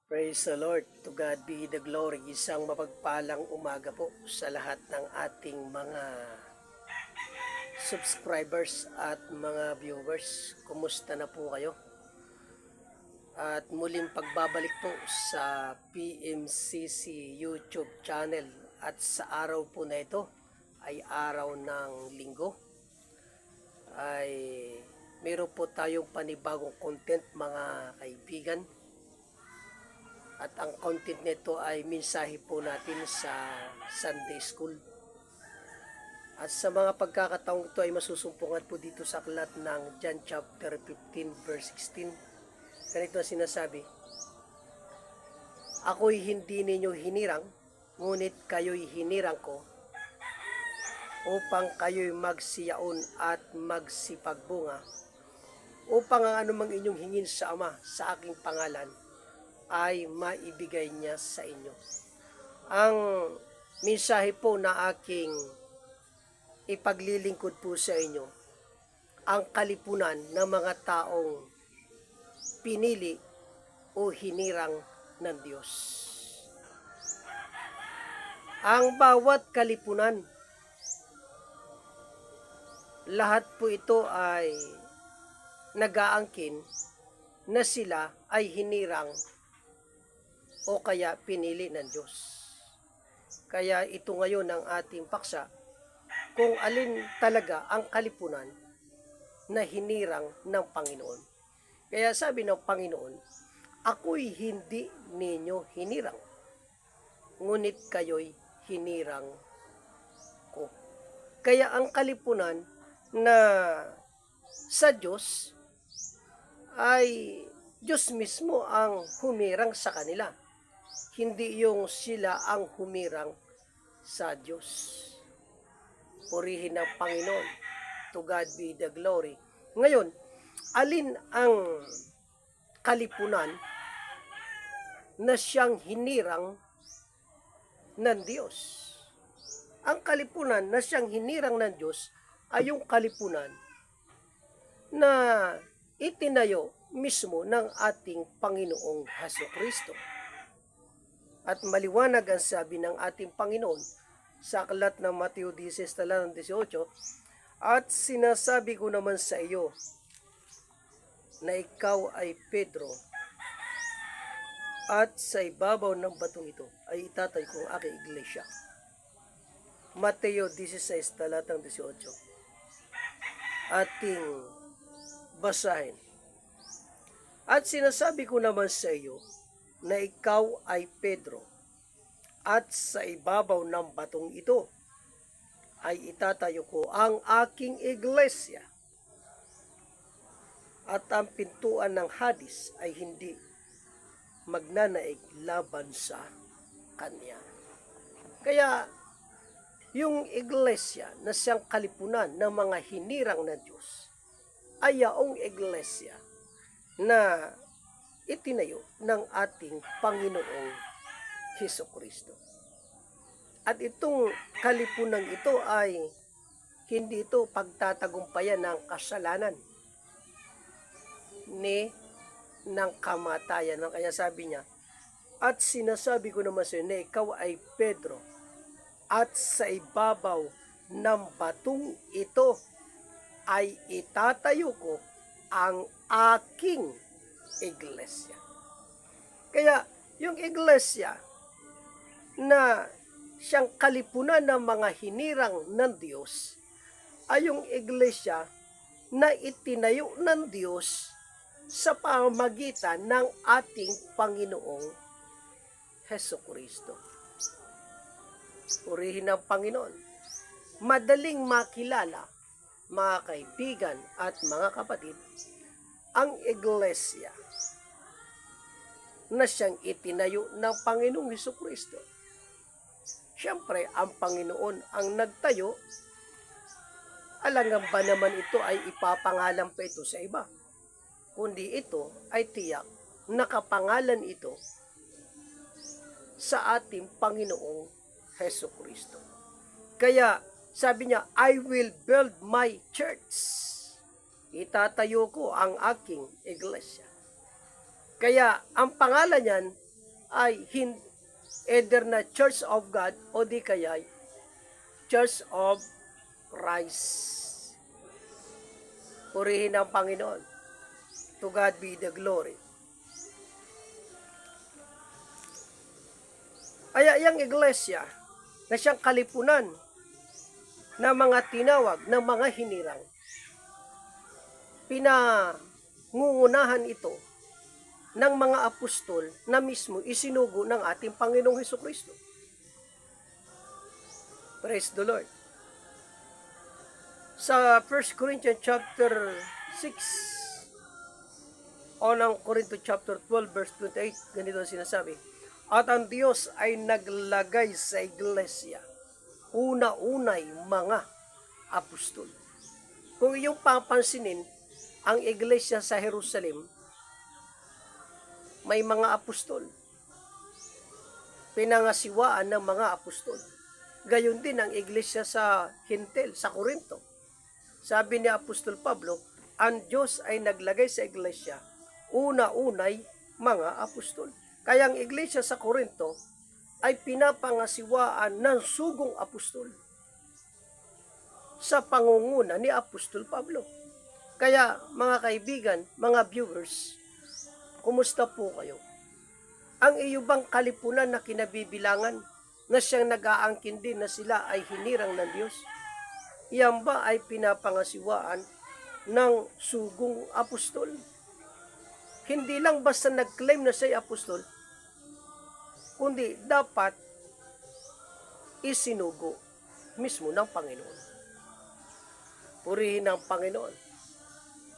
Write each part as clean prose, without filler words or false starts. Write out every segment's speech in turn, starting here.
Praise the Lord. To God be the glory. Isang mapagpalang umaga po sa lahat ng ating mga subscribers at mga viewers. Kumusta na po kayo? At muling pagbabalik po sa PMCC YouTube channel. At sa araw po na ito ay araw ng linggo. Ay meron po tayong panibagong content mga kaibigan. At ang content nito ay mensahe po natin sa Sunday School. At sa mga pagkakataong ito ay masusumpungan po dito sa aklat ng John chapter 15 verse 16. Ganito ang sinasabi, "Ako'y hindi ninyo hinirang, ngunit kayo'y hinirang ko, upang kayo'y magsiyaon at magsipagbunga, upang ang anumang inyong hingin sa Ama sa aking pangalan, ay maibigay niya sa inyo." Ang mensahe po na aking ipaglilingkod po sa inyo, ang kalipunan ng mga taong pinili o hinirang ng Diyos. Ang bawat kalipunan, lahat po ito ay nag-aangkin na sila ay hinirang o kaya pinili ng Diyos. Kaya ito ngayon ang ating paksa, kung alin talaga ang kalipunan na hinirang ng Panginoon. Kaya sabi ng Panginoon, "Ako'y hindi ninyo hinirang, ngunit kayo'y hinirang ko." Kaya ang kalipunan na sa Diyos ay Diyos mismo ang humirang sa kanila. Hindi yung sila ang humirang sa Diyos. Purihin ng Panginoon. To God be the glory. Ngayon, alin ang kalipunan na siyang hinirang ng Diyos? Ang kalipunan na siyang hinirang ng Diyos ay yung kalipunan na itinayo mismo ng ating Panginoong Hesukristo. At maliwanag ang sabi ng ating Panginoon sa aklat ng Mateo 16:18, "At sinasabi ko naman sa iyo na ikaw ay Pedro, at sa ibabaw ng batong ito ay itatay ko ang aking iglesia." Mateo 16:18. Ating basahin. "At sinasabi ko naman sa iyo na ikaw ay Pedro, at sa ibabaw ng batong ito ay itatayo ko ang aking iglesia, at ang pintuan ng Hadis ay hindi magnanaig laban sa kanya." Kaya yung iglesia na siyang kalipunan ng mga hinirang ng Diyos ay yaong iglesia na itinayo ng ating Panginoong Hesukristo. At itong kalipunan ito ay hindi ito pagtatagumpayan ng kasalanan ni ng kamatayan. Kaya sabi niya, "At sinasabi ko naman sa iyo na ikaw ay Pedro, at sa ibabaw ng batong ito ay itatayo ko ang aking iglesia." Kaya yung iglesia na siyang kalipunan ng mga hinirang ng Diyos ay yung iglesia na itinayo ng Diyos sa pamamagitan ng ating Panginoong Hesukristo. Purihin ng Panginoon. Madaling makilala, mga kaibigan at mga kapatid, ang iglesia na siyang itinayo ng Panginoong Hesukristo. Siyempre, ang Panginoon ang nagtayo, alangan ba naman ito ay ipapangalan pa ito sa iba? Kundi ito ay tiyak, nakapangalan ito sa ating Panginoong Hesukristo. Kaya sabi niya, "I will build my church." Itatayo ko ang aking iglesia. Kaya ang pangalan niyan ay either na Church of God o di kaya Church of Christ. Purihin ang Panginoon. To God be the glory. Kaya yung iglesia na siyang kalipunan ng mga tinawag ng mga hinirang, pinangungunahan ito ng mga apostol na mismo isinugo ng ating Panginoong Hesukristo. Praise the Lord. Sa 1 Corinthians chapter 6 o ng Corinto chapter 12 verse 28, ganito ang sinasabi, at ang Diyos ay naglagay sa iglesia una-unay mga apostol. Kung iyong papansinin, ang iglesia sa Jerusalem, may mga apostol. Pinangasiwaan ng mga apostol. Gayon din ang iglesia sa Hintil, sa Corinto. Sabi ni Apostol Pablo, ang Diyos ay naglagay sa iglesia una-unay mga apostol. Kaya ang iglesia sa Corinto ay pinapangasiwaan ng sugong apostol sa pangunguna ni Apostol Pablo. Kaya mga kaibigan, mga viewers, kumusta po kayo? Ang iyo bang kalipunan na kinabibilangan na siyang nag-aangkin din na sila ay hinirang ng Diyos? Iyan ba ay pinapangasiwaan ng sugong apostol? Hindi lang basta nag-claim na siya'y apostol, kundi dapat isinugo mismo ng Panginoon. Purihin ang Panginoon.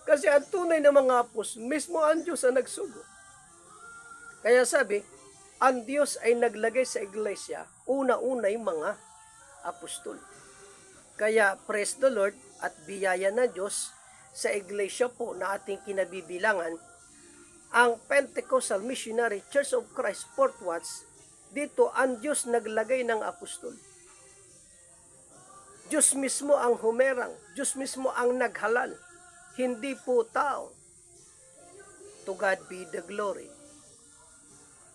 Kasi ang tunay na mga apostol, mismo ang Diyos ang nagsugo. Kaya sabi, ang Diyos ay naglagay sa iglesia una-unay mga apostol. Kaya praise the Lord at biyaya ng Diyos sa iglesia po na ating kinabibilangan, ang Pentecostal Missionary Church of Christ Fort Watts, dito ang Diyos naglagay ng apostol. Diyos mismo ang humerang, Diyos mismo ang naghalal, hindi po tao. To God be the glory.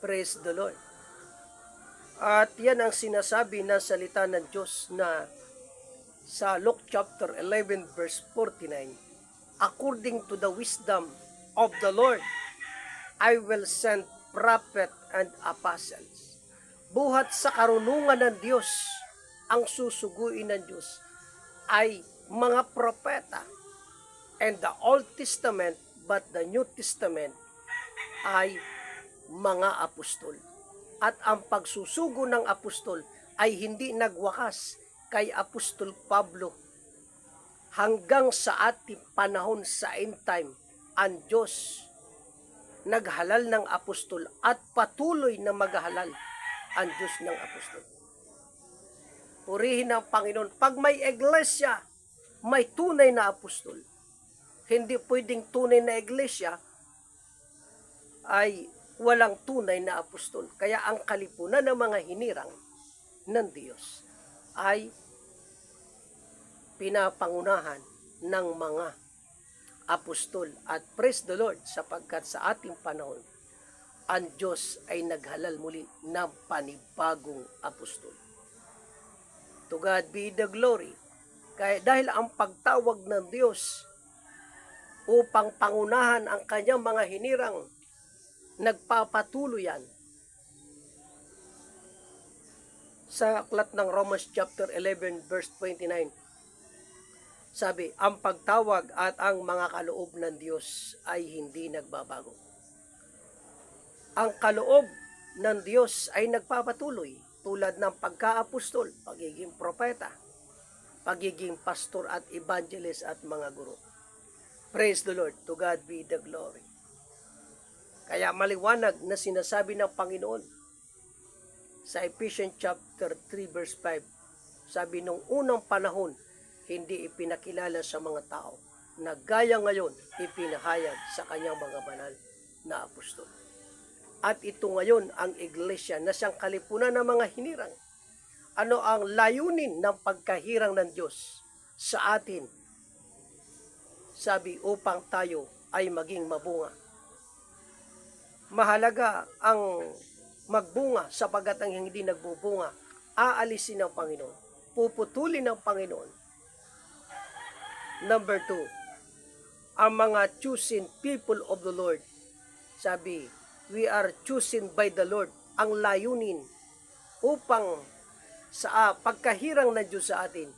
Praise the Lord. At yan ang sinasabi ng salita ng Diyos na sa Luke chapter 11 verse 49, according to the wisdom of the Lord, I will send prophet and apostles. Buhat sa karunungan ng Diyos, ang susuguin ng Diyos ay mga propeta. And the Old Testament, but the New Testament ay mga apostol. At ang pagsusugo ng apostol ay hindi nagwakas kay Apostol Pablo. Hanggang sa ating panahon sa end time, ang Diyos naghalal ng apostol at patuloy na maghalal ang Diyos ng apostol. Purihin ang Panginoon. Pag may iglesia, may tunay na apostol. Hindi pwedeng tunay na iglesia ay walang tunay na apostol. Kaya ang kalipunan ng mga hinirang ng Diyos ay pinapangunahan ng mga apostol. At praise the Lord, sapagkat sa ating panahon, ang Diyos ay naghalal muli ng panibagong apostol. To God be the glory. Kaya dahil ang pagtawag ng Diyos upang pangunahan ang kanyang mga hinirang, nagpapatuloy yan. Sa aklat ng Romans chapter 11 verse 29, sabi, ang pagtawag at ang mga kaloob ng Diyos ay hindi nagbabago. Ang kaloob ng Diyos ay nagpapatuloy tulad ng pagka-apostol, pagiging propeta, pagiging pastor at evangelist at mga guro. Praise the Lord. To God be the glory. Kaya maliwanag na sinasabi ng Panginoon sa Ephesians chapter 3 verse 5, sabi nung unang panahon, hindi ipinakilala sa mga tao na gaya ngayon ipinahayag sa kanyang mga banal na apostol. At ito ngayon ang iglesia na siyang kalipunan ng mga hinirang. Ano ang layunin ng pagkahirang ng Diyos sa atin? Sabi, upang tayo ay maging mabunga. Mahalaga ang magbunga, sapagat ang hindi nagbubunga, aalisin ng Panginoon. Puputulin ng Panginoon. Number 2, ang mga chosen people of the Lord. Sabi, we are chosen by the Lord. Ang layunin upang sa pagkahirang ng Diyos sa atin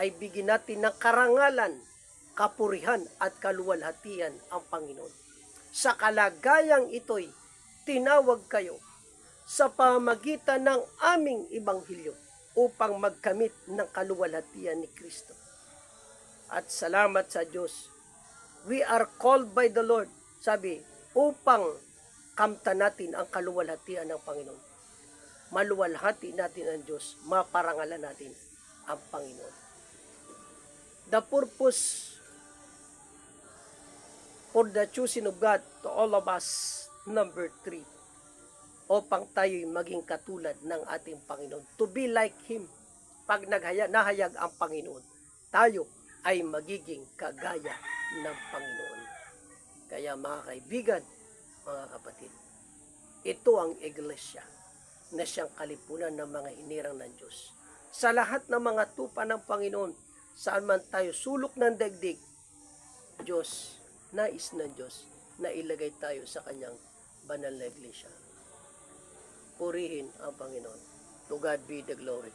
ay bigyan natin ng karangalan, kapurihan at kaluwalhatian ang Panginoon. Sa kalagayang ito'y tinawag kayo sa pamagitan ng aming ibanghilyo upang magkamit ng kaluwalhatian ni Kristo. At salamat sa Diyos, we are called by the Lord, sabi, upang kamtan natin ang kaluwalhatian ng Panginoon. Maluwalhati natin ang Diyos, maparangalan natin ang Panginoon. The purpose for the choosing of God to all of us, number 3, upang tayo'y maging katulad ng ating Panginoon. To be like Him. Pag nahayag ang Panginoon, tayo ay magiging kagaya ng Panginoon. Kaya mga kaibigan, mga kapatid, ito ang iglesia na siyang kalipunan ng mga hinirang ng Diyos. Sa lahat ng mga tupa ng Panginoon, saan man tayo sulok ng daigdig, Diyos, nais ng Diyos na ilagay tayo sa kanyang banal na iglesia. Purihin ang Panginoon. To God be the glory.